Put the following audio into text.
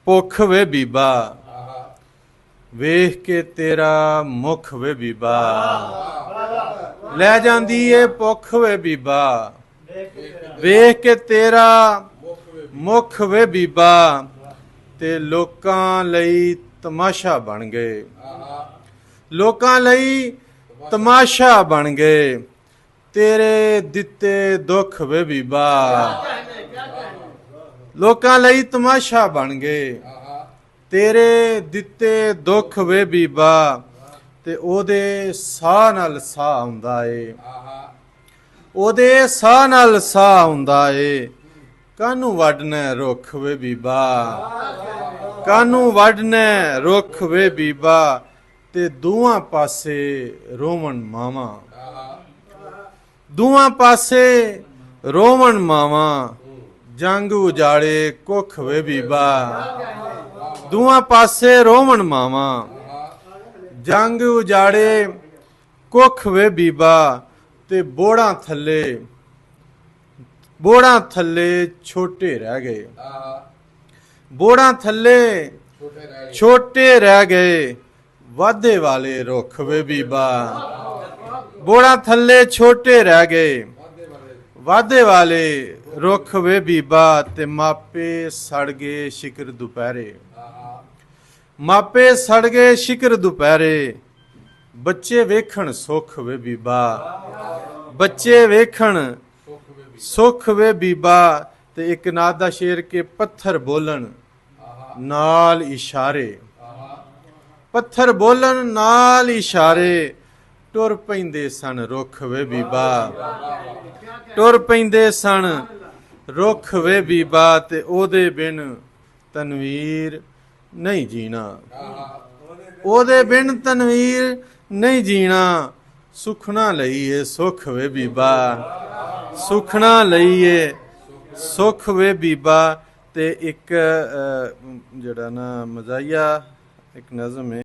ਭੁੱਖ ਵੇ ਬੀਬਾ ਵੇਖ ਕੇ ਤੇਰਾ ਮੁਖ ਵੇ ਬੀਬਾ ਲੈ ਜਾਂਦੀ ਏ ਭੁੱਖ ਵੇ ਬੀਬਾ ਵੇਖ ਕੇ ਤੇਰਾ ਮੁਖ ਵੇ ਬੀਬਾ ਤੇ ਲੋਕਾਂ ਲਈ ਤਮਾਸ਼ਾ ਬਣ ਗਏ ਲੋਕਾਂ ਲਈ ਤਮਾਸ਼ਾ ਬਣ ਗਏ ਤੇਰੇ ਦਿੱਤੇ ਦੁੱਖ ਵੇ ਬੀਬਾ ਲੋਕਾਂ ਲਈ ਤਮਾਸ਼ਾ ਬਣ ਗਏ ਤੇਰੇ ਦਿੱਤੇ ਦੁੱਖ ਵੇ ਬੀਬਾ ਤੇ ਉਹਦੇ ਸਾਹ ਨਾਲ ਸਾਹ ਆਉਂਦਾ ਏ ਉਹਦੇ ਸਾਹ ਨਾਲ ਸਾਹ ਆਉਂਦਾ ਏ ਕਾਹਨੂੰ ਵੱਢਣਾ ਰੁੱਖ ਵੇ ਬੀਬਾ ਕਾਹਨੂੰ ਵੱਢਣਾ ਰੁੱਖ ਵੇ ਬੀਬਾ ਤੇ ਦੋਹਾਂ ਪਾਸੇ ਰੋਵਣ ਮਾਵਾਂ ਦੋਹਾਂ ਪਾਸੇ ਰੋਵਣ ਮਾਵਾਂ ਜੰਗ ਉਜਾੜੇ ਕੁੱਖ ਵੇ ਬੀਬਾ ਦੋਹਾਂ ਪਾਸੇ ਰੋਵਣ ਮਾਵਾਂ ਜੰਗ ਉਜਾੜੇ ਕੁੱਖ ਵੇ ਬੀਬਾ ਤੇ ਬੋੜਾਂ ਥੱਲੇ ਛੋਟੇ ਰਹਿ ਗਏ ਬੋੜਾਂ ਥੱਲੇ ਛੋਟੇ ਰਹਿ ਗਏ ਵਾਧੇ ਵਾਲੇ ਰੁੱਖ ਵੇ ਬੀਬਾ ਬੋੜਾਂ ਥੱਲੇ ਛੋਟੇ ਰਹਿ ਗਏ ਵਾਧੇ ਵਾਲੇ ਰੁੱਖ ਵੇ ਬੀਬਾ ਤੇ ਮਾਪੇ ਸੜ ਗਏ ਸ਼ਿਕਰ ਦੁਪਹਿਰੇ ਮਾਪੇ ਸੜ ਗਏ ਸ਼ਿਕਰ ਦੁਪਹਿਰੇ ਬੱਚੇ ਵੇਖਣ ਸੁੱਖ ਵੇ ਬੀਬਾ ਬੱਚੇ ਵੇਖਣ ਸੁੱਖ ਵੇ ਬੀਬਾ ਤੇ ਇੱਕ ਨਾਦ ਦਾ ਸ਼ੇਰ ਕੇ ਪੱਥਰ ਬੋਲਣ ਨਾਲ ਇਸ਼ਾਰੇ ਪੱਥਰ ਬੋਲਣ ਨਾਲ ਇਸ਼ਾਰੇ ਟੁਰ ਪੈਂਦੇ ਸਨ ਰੁੱਖ ਵੇ ਬੀਬਾ ਟੁਰ ਪੈਂਦੇ ਸਨ ਰੁੱਖ ਵੇ ਬੀਬਾ ਤੇ ਉਹਦੇ ਬਿਨ ਤਨਵੀਰ ਨਹੀਂ ਜੀਣਾ ਉਹਦੇ ਬਿਨ ਤਨਵੀਰ ਨਹੀਂ ਜੀਣਾ ਸੁਖਣਾ ਲਈਏ ਸੁਖ ਵੇ ਬੀਬਾ ਸੁਖਣਾ ਲਈਏ ਸੁਖ ਵੇ ਬੀਬਾ ਤੇ ਇੱਕ ਜਿਹੜਾ ਨਾ ਮਜ਼ਾਇਆ ਇੱਕ ਨਜ਼ਮ ਹੈ